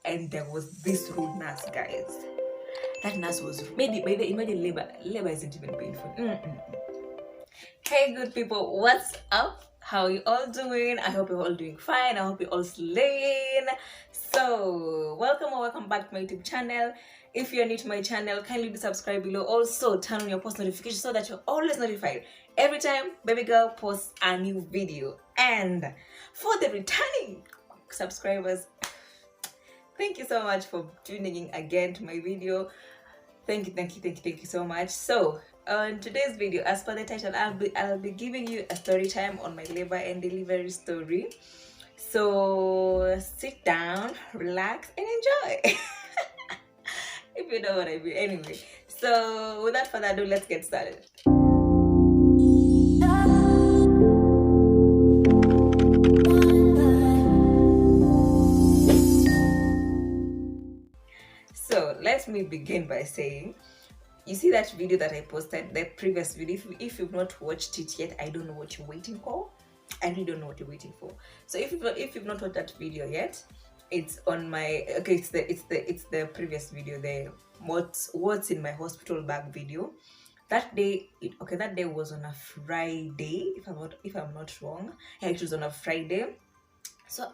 and there was this rude nurse, guys. That nurse was maybe by the imagine labor isn't even painful. Hey, good people, what's up? How are you all doing? I hope you're all doing fine. I hope you're all slaying. So, welcome or welcome back to my YouTube channel. If you're new to my channel, kindly do subscribe below. Also, turn on your post notifications so that you're always notified every time baby girl posts a new video. And for the returning subscribers, thank you so much for tuning in again to my video. Thank you so much. So on today's video, as per the title, I'll be giving you a story time on my labor and delivery story. So sit down, relax, and enjoy. If you know what I mean. Anyway, so without further ado, let's get started. So let me begin by saying, you see that video that I posted, the previous video, if you've not watched it yet, I don't know what you're waiting for. I really don't know what you're waiting for. So if you've not watched that video yet, it's on my it's the previous video, the what's in my hospital bag video. That day that day was on a Friday, if I'm not wrong. Yeah, it was on a Friday. So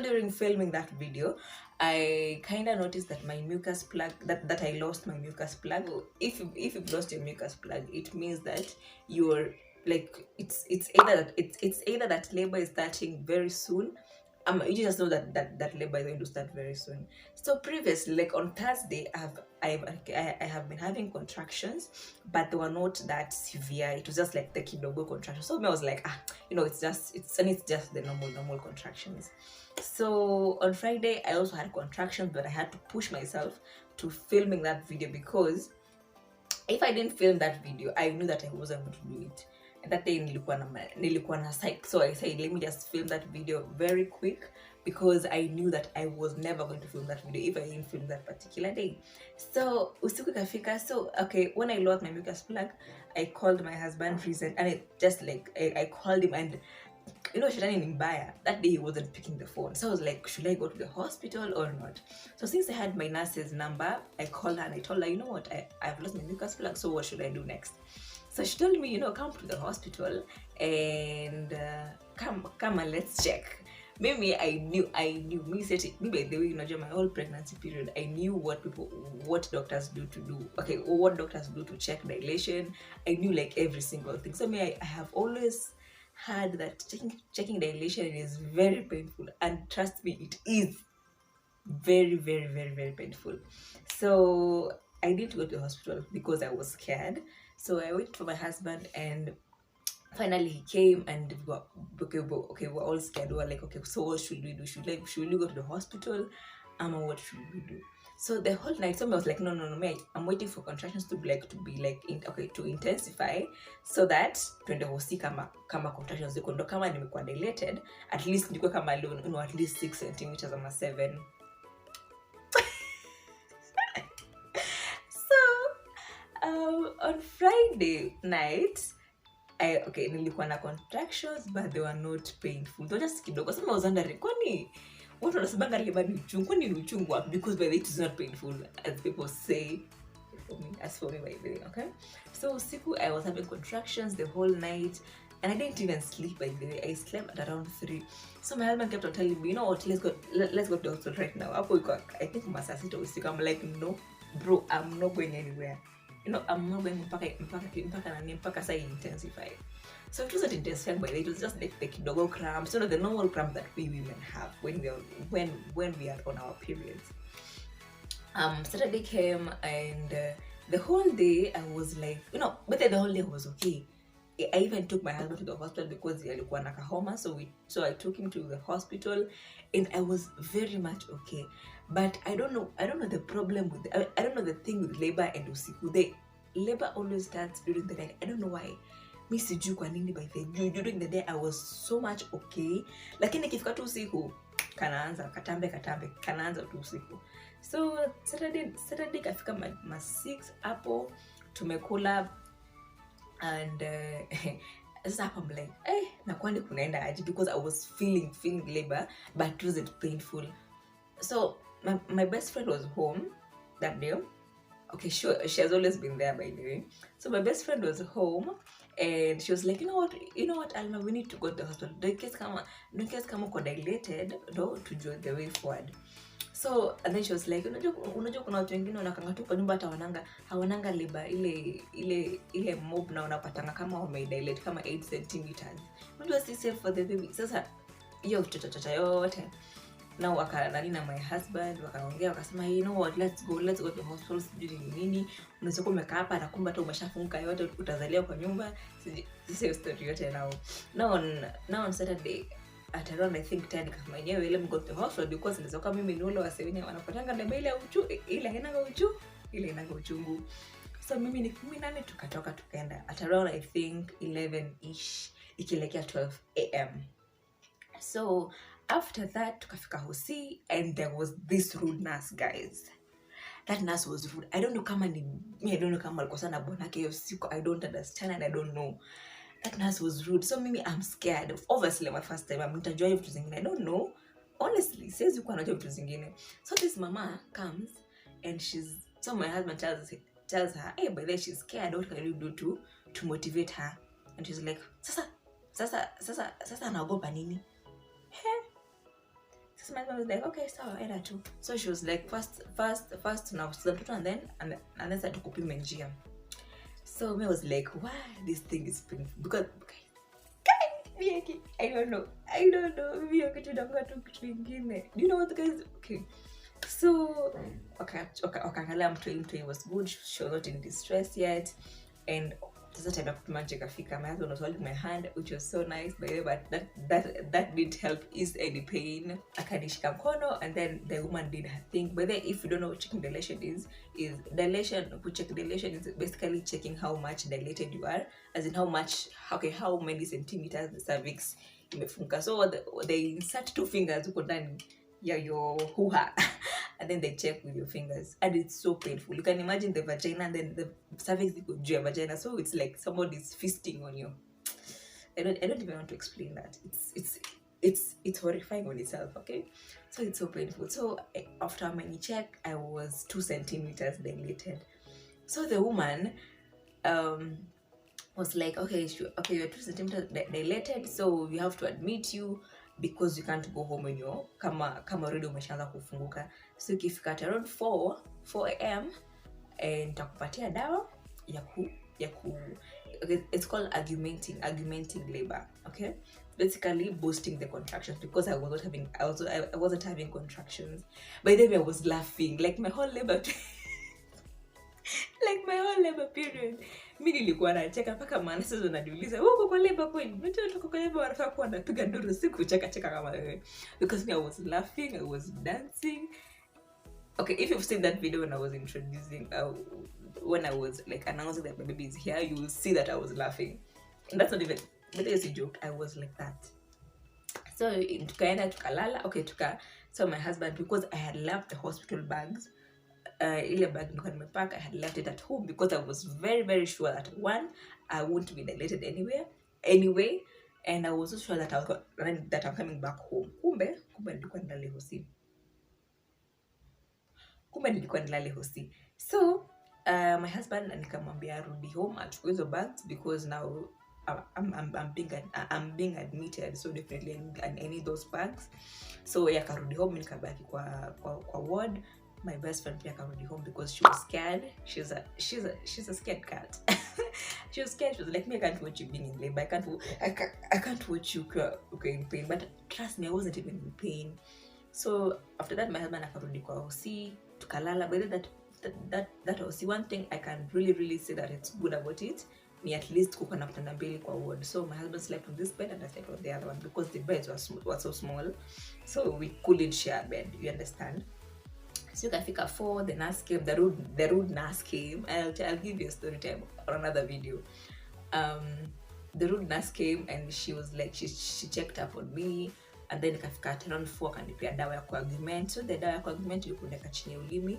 during filming that video, I kind of noticed that my mucus plug, that I lost my mucus plug. If you've lost your mucus plug, it means that you're like it's either that labor is starting very soon. You just know that labor is going to start very soon. So previously, like on Thursday, I have been having contractions, but they were not that severe. It was just like the kidogo contraction. So I was like, it's just the normal contractions. So on Friday, I also had contractions, but I had to push myself to filming that video, because if I didn't film that video, I knew that I wasn't going to do it. And that day nilikuwa na psych, so I said, let me just film that video very quick, because I knew that I was never going to film that video if I didn't film that particular day. So usiku ikafika. So okay, when I lost my mucus plug, I called my husband recent, and I called him, and shetani ni mbaya. That day he wasn't picking the phone. So I was like, should I go to the hospital or not? So since I had my nurse's number, I called her and I told her, you know what, I've lost my mucus plug, so what should I do next? So she told me, come to the hospital and come and let's check. Maybe I knew me by the way, during my whole pregnancy period, I knew what doctors do what doctors do to check dilation. I knew like every single thing. So I have always heard that checking dilation is very painful, and trust me, it is very, very, very, very painful. So I didn't go to the hospital because I was scared. So I waited for my husband, and finally he came, and we're all scared. We were like, okay, so what should we do? Should we go to the hospital? What should we do? So the whole night, somebody was like, no, I'm waiting for contractions to intensify, so that twende hosi kama contractions ziko, ndo kama nimekuwa dilated, at least niko kama at least 6 centimeters or 7. On Friday night, nilikuwa na contractions, but they were not painful. They were just kidogo. So I was wondering, kwani watu wanasabanga labda ni uchungu? Kwani ni uchungu wapi? Because by the way, it is not painful, as people say. As for me, by the way, okay? So usiku, I was having contractions the whole night, and I didn't even sleep, by the way. I slept at around 3. So my husband kept on telling me, you know what, let's go to the hospital right now. I think masasito usiku. I'm like, no, bro, I'm not going anywhere. I'm not going mpaka say intensify. So it wasn't intensifying, by the way, it was just like the kidogo cramps, the normal cramps that we women have when we are on our periods. Saturday came, and the whole day I was like, but the whole day was okay. I even took my husband to the hospital because he alikuwa na kahoma, so I took him to the hospital, and I was very much okay. But I don't know the problem with I don't know the thing with labor and usiku. The labor always starts during the night. I don't know why. Mi sijui kwa nini, by the way. During the day I was so much okay, lakini ikifika tu usiku kanaanza kanaanza tu usiku. So Saturday kafika ma 6 hapo, tumekula, and sasa I'm like, na kwani kunaenda aje, because I was feeling labor, but it wasn't painful. So my best friend was home that day. Okay, sure, she has always been there, by the way. So my best friend was home, and she was like, you know what, Alma, we need to go to the hospital. In case kama uko dilated, no, to join the way forward. So and then she was like, unajua kuna watu wengine wanakanga tu kwa nyumba, hata hawananga liba ile mob, na unapatanga kama wamedilate kama 8 centimeters. Unajua si safe for the baby. Sasa hiyo chochote yote na wakanani na my husband wakaongea, wakasema you know what, let's go to the hospital. Sijui nini, unaweza kuwa umekaa hapa na kumbe hata umeshafunga yote, utazalia kwa nyumba. Sisi story yote now on Saturday at around I think 10, kama yenyewe ile go to the hospital, because nilizoka mimi ni ule wasewini wanapatanga na ile uchu, ile haina uchungu. So mimi nani tukatoka tukaenda at around I think 11ish ikielekea 12 am. So after that tukafika hosi, and there was this rude nurse, guys. That nurse was rude. I don't know kama alikuwa sana bonake hiyo siku. I don't understand and I don't know. That nurse was rude. So mimi I'm scared. Obviously my first time, I'm nitajua vitu zingine. I don't know. Honestly, says yuko anajua vitu zingine. So this mama comes and so my husband tells her, hey, by the way, she's scared. What can you do to motivate her? And she's like, sasa anaogopa nini? So my mom was like, okay, sawa, enda tu. So she was like, first na mtoto, and then start kupima njia. So me was like, why this thing is painful? Because I don't know. Maybe okay, tudanga tu kitu kingine. Do you know what, guys? Okay. So akaangalia mtu was good. She was not in distress yet, and sasa time ya kupima nje kafika. My husband was holding my hand, which was so nice, by the way, but that didn't help ease any pain. Akanishika mkono, and then the woman did her thing. But then, if you don't know what checking dilation is dilation. To check dilation is basically checking how much dilated you are, as in how many centimeters the cervix imefunga. So they insert 2 fingers uko ndani ya your hoo-ha. And then they check with your fingers, and it's so painful. You can imagine the vagina, and then the cervix is your vagina, so it's like somebody's feasting on you. I don't even want to explain that. It's horrifying on itself. Okay, so it's so painful. So after many check, I was 2 centimeters dilated. So the woman was like, okay, you're 2 centimeters dilated, so we have to admit you, because you can't go home when you're kama already umeshaanza kufunguka. So ikifika at around 4 am, and takupatia dawa ya ku okay, it's called augmenting labor. Okay, basically boosting the contractions, because I wasn't having contractions. By then I was laughing like my whole labor period. Mimi nilikuwa nacheka mpaka manesi wananiuliza, "Uko kwa labor kweli?" Mtu uko kwa labor wanafaa kuwa anapiga nduru, siku cheka kama wewe. Because I was laughing, I was dancing. Okay, if you've seen that video when I was introducing when I was like announcing that my baby is here, you will see that I was laughing. And that's not even, but it's a joke. I was like that. So tukaenda tukalala. Okay, so my husband, because I had left the hospital bags, ile bag nilikuwa nimepack, I had left it at home, because I was very very sure that one, I won't be dilated anyway, and I was also sure that I'm coming back home. Kumbe nilikuwa nilale hosi. So my husband nikamwambia rudi home achukue hizo bags, because now I'm being admitted, so definitely I need those bags. So akarudi home, nikabaki kwa ward. My best friend pia akarudi home, because she was scared. She's a scared cat. She was scared. She was like, me, I can't watch you being in labor. I can't watch you in pain. But trust me, I wasn't even in pain. So after that, my husband akarudi kwa hosi, tukalala. But that hosi, one thing I can really say that it's good about it, ni at least kuko na kitanda mbili kwa ward. So my husband slept on this bed and I slept on the other one, because the beds were so small, so we couldn't share a bed, you understand. So ikafika 4, the nurse came, the rude nurse came. I'll give you a story time or another video. The rude nurse came, and she was like, she checked up on me, and then ikafika around 4 kanipea dawa ya kuaugment. So the dawa ya kuaugment ilikuwa chini ulimi,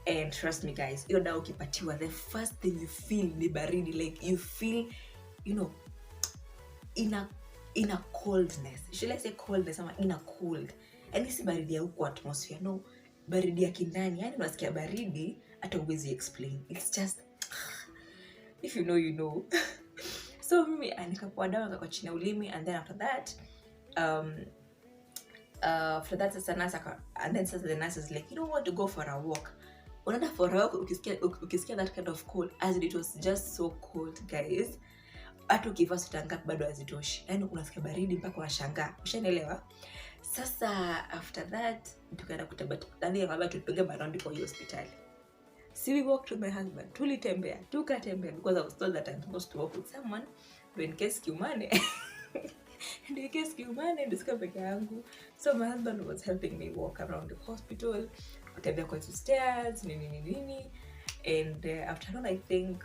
and trust me guys, hiyo dawa ukipatiwa, the first thing you feel ni baridi, like you feel, in a coldness. Should I say coldness? In a cold. Yani si baridi ya huko atmosphere, no, baridi ya kindani. Yani unasikia baridi hata huwezi explain, it's just if you know you know. So mimi nikapoa dawa kwa chini ya ulimi, and then after that sasa nasa, and then sasa the nurse is like, you don't want to go for a walk. Unaenda for a walk ukisikia that kind of cold, as it was just so cold guys, hata ukivaa sweta ngapi bado hazitoshi. Yani unasikia baridi mpaka unashangaa, ushanielewa? Sasa after that tukaenda kutembea, ndani ya tulipiga maround kwa hiyo hospitali. So we walked with my husband, tukatembea because I was told that I'm supposed to walk with someone in case kiumane. And in case kiumane ndisika peke yangu. So my husband was helping me walk around the hospital, kutembea kwa stairs, nini. And after all, I think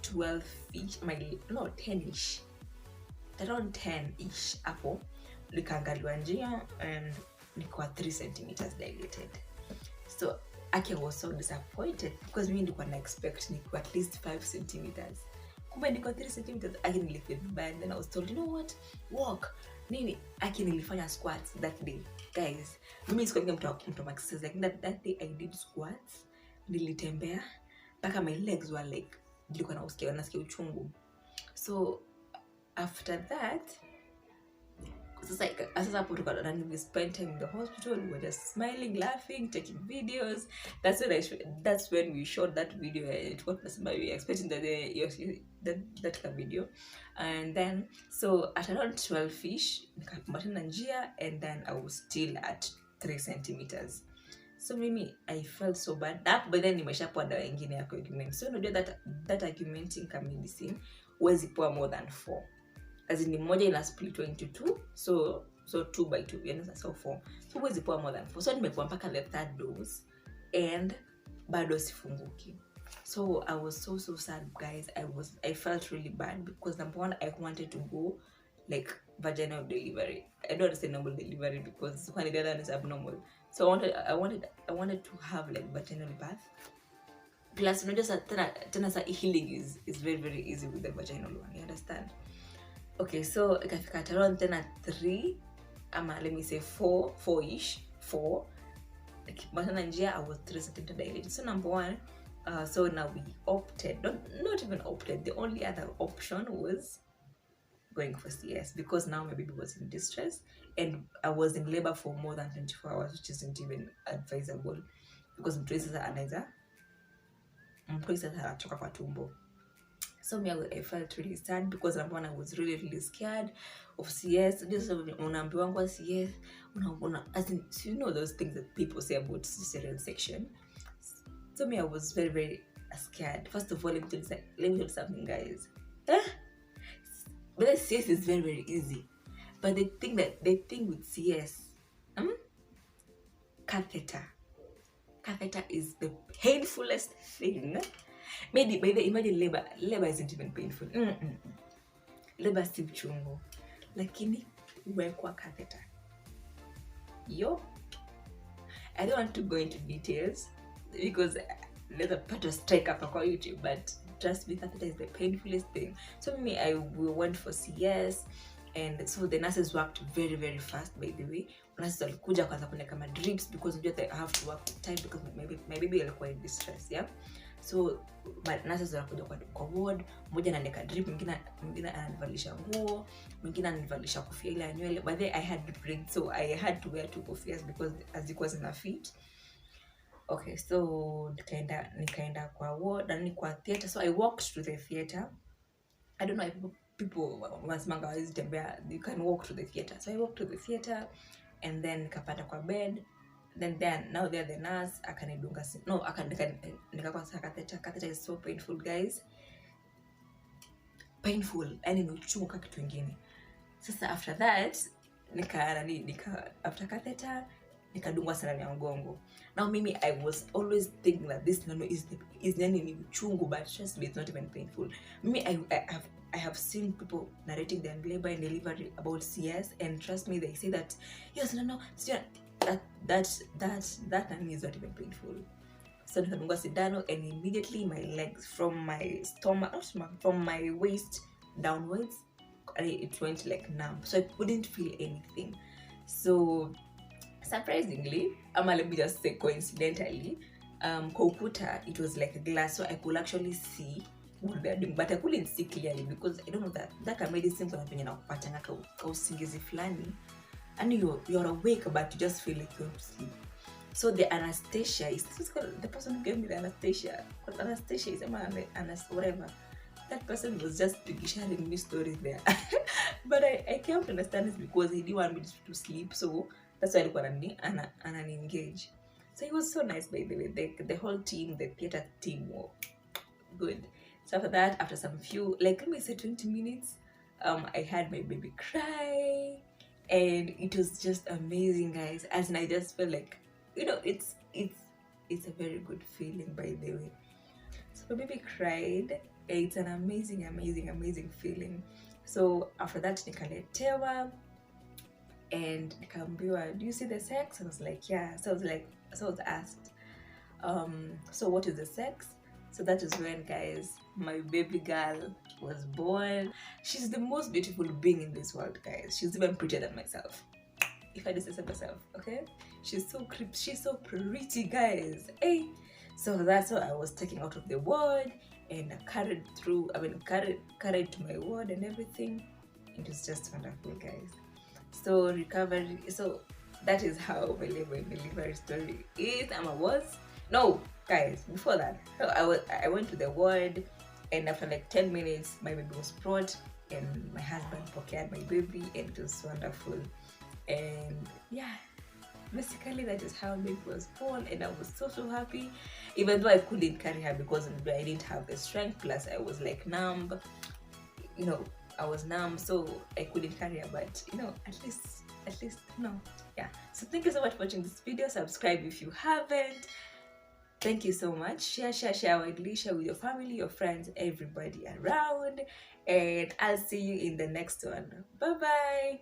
12-ish, 10-ish, around 10-ish hapo nikaangaliwa njia and nilikuwa 3 centimeters dilated. So I was so disappointed because mimi nilikuwa na expect nilikuwa at least 5 centimeters. Kumbe nilikuwa 3 centimeters. Nilifeel bad. Then I was told, you know what, walk. Nini nilifanya squats that day guys. Mimi sikuwa mtu maxes like that day I did squats. Nilitembea mpaka my legs were like, nilikuwa nasikia uchungu. So after that, sasa hapo tukadana, we spent time in the hospital, we were just smiling, laughing, taking videos. That's when we shot that video. It was we expecting that video. And then so at around 12-ish nikapata njia, and then I was still at 3 centimeters. So mimi I felt so bad. That but then nimeshapoa dawa nyingine ya argument. So unajua that argumenting ka medicine huwezi poa more than 4. As in moja ina split into 2, so 2 by 2, yani so 4. So huwezi poa more than 4. So nimepoa mpaka the 3rd dose and bado sifunguki. So I was so sad guys. I felt really bad because number one, I wanted to go like vaginal delivery. I don't want to say normal delivery because one the other one is abnormal. So I wanted to have like vaginal birth. Plus you know, just tena healing is very very easy with the vaginal one, you understand? Okay, so ikafika around tena 3 ama let me say 4-ish, 4. Nikipata njia I was 3 centimeters dilated. So number one, so now we opted, not even opted, the only other option was going for CS because now my baby was in distress and I was in labor for more than 24 hours, which isn't even advisable because mtoto anaweza anatoka kwa tumbo. So I felt really sad because number one, I was really really scared of CS. Just unaambiwa kwa CS, as in, you know those things that people say about cesarean section. So I was very very scared. First of all, let me tell you something guys. But the CS is very very easy. But they think with CS, catheter is the painfulest thing. Maybe by the imagine labor isn't even painful. Labor si uchungu, lakini uwekwa catheter. Yo, I don't want to go into details because there's a part of strike up on YouTube, but trust me, catheter is the painfulest thing. So we went for CS, and so the nurses worked very very fast. By the way, nurses walikuja kwanza kuneka ma drips because they have to work time because my baby alikuwa in distress, yeah. So nurses wanakuja kwa ward, mmoja anaandika drip, mwingine ananivalisha nguo, mwingine ananivalisha kofia ile ya nywele. But then I had to bring, so I had to wear 2 kofias because as it was in a fit. Okay, so nikaenda kwa ward na kwa theater. So I walked to the theater. I don't know if people wasimanga hizi tembea, you can walk to the theater. So I walked to the theater and then nikapanda kwa bed. Then now they're the nurse akanidunga nikakwasa catheter is so painful guys, painful, yani ni uchungu kama kitu kingine. Sasa after that after catheter nikadungwa sana ya mgongo. Now mimi I was always thinking that this nano is ni uchungu, but trust me, it's not even painful. I have seen people narrating their labor and delivery about CS, and trust me, they say that yes, no, that is not even painful. So nikadungwa sindano and immediately my legs from my from my waist downwards, it went like numb, so I couldn't feel anything. So Surprisingly, let me just say coincidentally, Kokuta, it was like a glass, so I could actually see what they're doing, but I couldn't see clearly because I don't know that can make it seem like kupatanga kausingizi flani, and you're awake but you just feel like you're to sleep. So the anesthesia is this called, the person who gave me the anesthesia, because anesthesia is whatever. That person was just sharing me stories there. But I came to understand this because he didn't want me to sleep, so that's why I look and engage. So it was so nice, by the way. The whole team, the theater team, were good. So after that, after some few, like let me say 20 minutes, I had my baby cry, and it was just amazing, guys. As in, I just felt like, it's a very good feeling, by the way. So my baby cried. It's an amazing feeling. So after that, nikaletewa and nikaambiwa, do you see the sex? I was like, yeah. So I was asked, so what is the sex? So that is when, guys, my baby girl was born. She's the most beautiful being in this world, guys. She's even prettier than myself, if I do say so myself. Okay, she's so she's so pretty, guys. Hey, so that's what I was taken out of the ward and carried carried to my ward and everything. It was just wonderful, guys. So recovery, so that is how my labor and delivery story is. No, guys, before that, so I went to the ward, and after like 10 minutes my baby was brought, and my husband procured my baby, and it was wonderful. And yeah, basically that is how baby was born, and I was so happy, even though I couldn't carry her because I didn't have the strength, plus I was like numb, I was numb, so I couldn't carry her. But at least yeah. So thank you so much for watching this video. Subscribe if you haven't. Thank you so much. Share widely, share with your family, your friends, everybody around, and I'll see you in the next one. Bye bye.